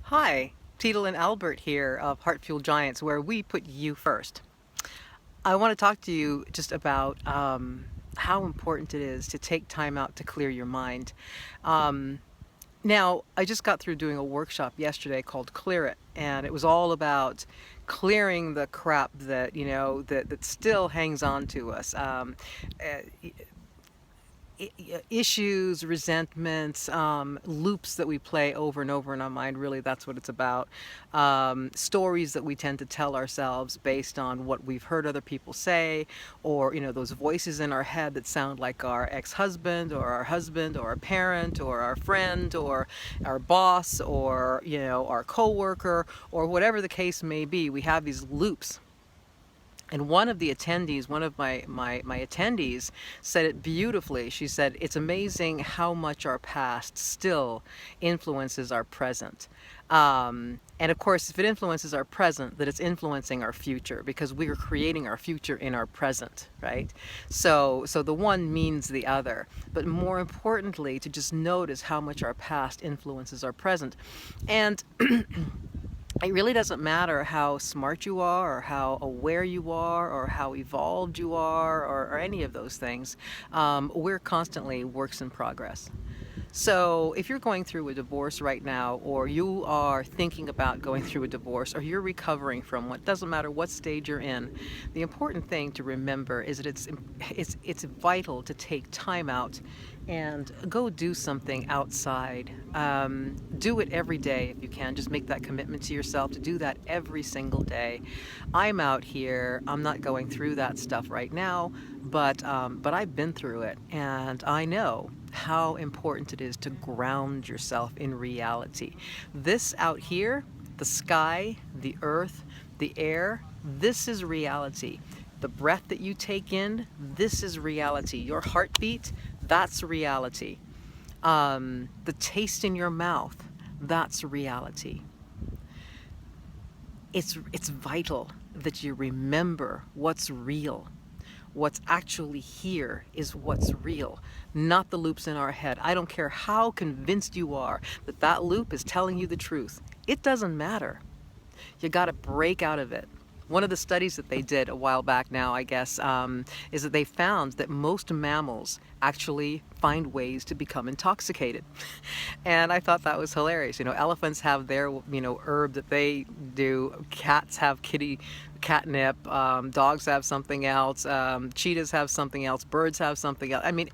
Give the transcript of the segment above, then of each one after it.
Hi, Teetle and Albert here of Heart Fuel Giants, where we put you first. I want to talk to you just about how important it is to take time out to clear your mind. Um, Now, I just got through doing a workshop yesterday called Clear It, and it was all about clearing the crap that still hangs on to us. Uh, Issues, resentments, loops that we play over and over in our mind. Really, that's what it's about. Stories that we tend to tell ourselves based on what we've heard other people say, or those voices in our head that sound like our ex-husband or our husband or our parent or our friend or our boss or our coworker or whatever the case may be. We have these loops. And one of the attendees, one of my attendees said it beautifully. She said, it's amazing how much our past still influences our present. And of course, if it influences our present, that it's influencing our future because we are creating our future in our present, right? So the one means the other. But more importantly, to just notice how much our past influences our present. And it really doesn't matter how smart you are or how aware you are or how evolved you are or any of those things. We're constantly works in progress. So if you're going through a divorce right now, or you are thinking about going through a divorce, or you're recovering from one, doesn't matter what stage you're in, the important thing to remember is that it's vital to take time out and go do something outside. Do it every day if you can. Just make that commitment to yourself to do that every single day. I'm out here. I'm not going through that stuff right now, but I've been through it, and I know how important it is to ground yourself in reality. This out here, the sky, the earth, the air, this is reality. The breath that you take in, this is reality. Your heartbeat, that's reality. The taste in your mouth, that's reality. It's vital that you remember what's real. What's actually here is what's real, not the loops in our head. I don't care how convinced you are that that loop is telling you the truth. It doesn't matter. You got to break out of it. One of the studies that they did a while back now, I guess, is that they found that most mammals actually find ways to become intoxicated. And I thought that was hilarious. Elephants have their, herb that they do. Cats have catnip. Dogs have something else. Cheetahs have something else. Birds have something else. I mean,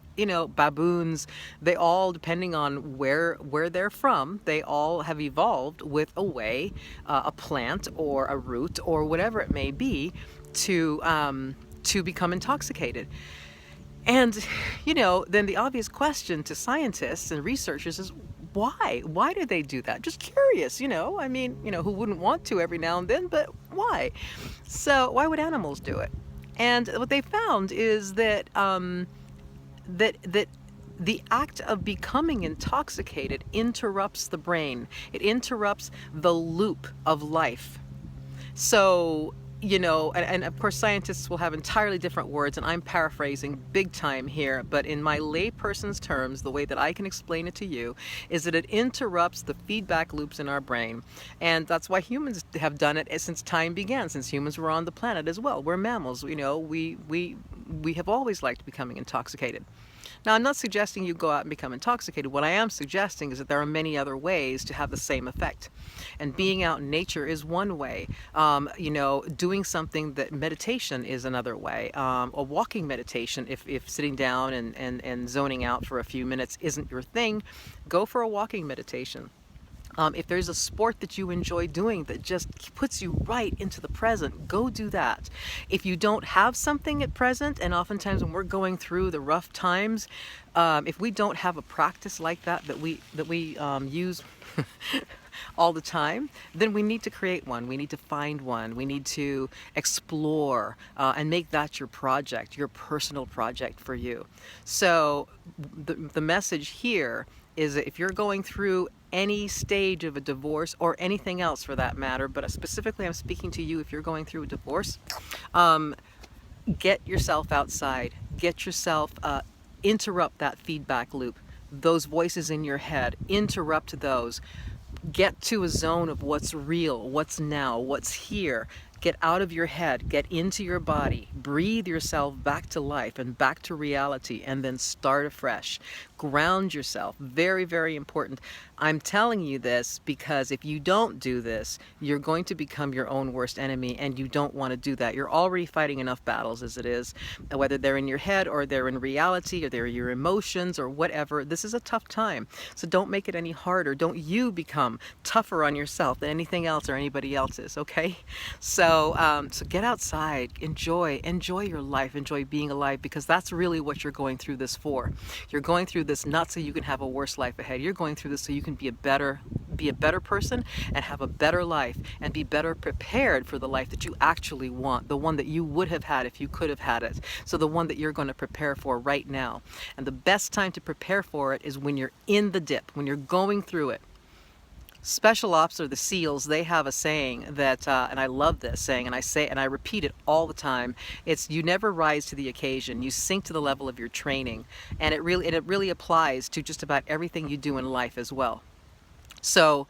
baboons, they all, depending on where they're from, they all have evolved with a way, a plant or a root or whatever it may be, to become intoxicated. And, then the obvious question to scientists and researchers is why? Why do they do that? Just curious, I mean, who wouldn't want to every now and then, but why? So why would animals do it? And what they found is that that the act of becoming intoxicated interrupts the brain. It interrupts the loop of life. So, and of course, scientists will have entirely different words, and I'm paraphrasing big time here, but in my layperson's terms, the way that I can explain it to you is that it interrupts the feedback loops in our brain. And that's why humans have done it since time began, since humans were on the planet as well. We're mammals, we have always liked becoming intoxicated. Now, I'm not suggesting you go out and become intoxicated. What I am suggesting is that there are many other ways to have the same effect. And being out in nature is one way. Doing something that meditation is another way. A walking meditation, if sitting down and zoning out for a few minutes isn't your thing, go for a walking meditation. If there's a sport that you enjoy doing that just puts you right into the present, go do that. If you don't have something at present, and oftentimes when we're going through the rough times, if we don't have a practice like that we use all the time, then we need to create one. We need to find one. We need to explore and make that your project, your personal project for you. So the message here is that if you're going through any stage of a divorce or anything else for that matter, but specifically I'm speaking to you if you're going through a divorce, get yourself outside, get yourself, interrupt that feedback loop, those voices in your head, interrupt those. Get to a zone of what's real, what's now, what's here. Get out of your head, get into your body, breathe yourself back to life and back to reality, and then start afresh. Ground yourself. Very, very important. I'm telling you this because if you don't do this, you're going to become your own worst enemy, and you don't want to do that. You're already fighting enough battles as it is, whether they're in your head or they're in reality or they're your emotions or whatever. This is a tough time. So don't make it any harder. Don't you become tougher on yourself than anything else or anybody else is, okay? So get outside, enjoy your life, enjoy being alive, because that's really what you're going through this for. You're going through this not so you can have a worse life ahead. You're going through this so you can be a better person and have a better life and be better prepared for the life that you actually want, the one that you would have had if you could have had it. So the one that you're going to prepare for right now. And the best time to prepare for it is when you're in the dip, when you're going through it. Special ops, or the SEALs, they have a saying that, and I love this saying, and I repeat it all the time. It's, you never rise to the occasion, you sink to the level of your training. And it really applies to just about everything you do in life as well. So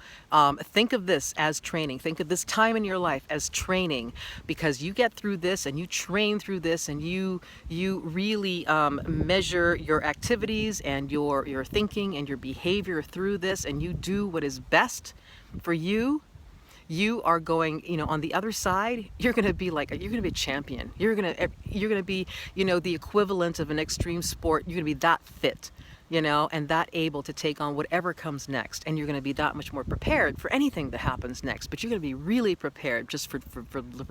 think of this as training. Think of this time in your life as training, because you get through this and you train through this, and you really measure your activities and your thinking and your behavior through this, and you do what is best for you. You are going, on the other side, you're going to be a champion. You're going to be, the equivalent of an extreme sport. You're going to be that fit, and that able to take on whatever comes next. And you're going to be that much more prepared for anything that happens next. But you're going to be really prepared just for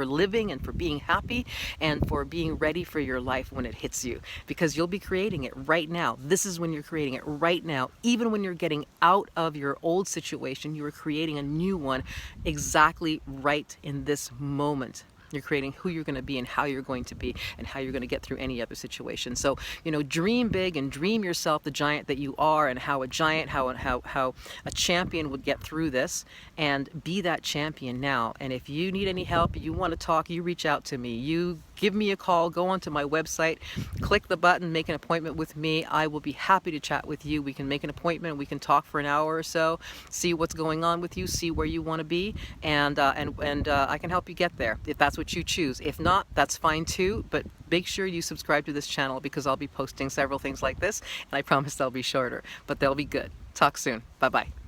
living and for being happy and for being ready for your life when it hits you, because you'll be creating it right now. This is when you're creating it right now. Even when you're getting out of your old situation, you are creating a new one exactly right in this moment. You're creating who you're going to be and how you're going to be and how you're going to get through any other situation. So, dream big and dream yourself the giant that you are, and how a giant, how a champion would get through this, and be that champion now. And if you need any help, you want to talk, you reach out to me. You give me a call, go onto my website, click the button, make an appointment with me. I will be happy to chat with you. We can make an appointment. We can talk for an hour or so, see what's going on with you, see where you want to be, and I can help you get there if that's what you choose. If not, that's fine too, but make sure you subscribe to this channel, because I'll be posting several things like this, and I promise they'll be shorter, but they'll be good. Talk soon. Bye-bye.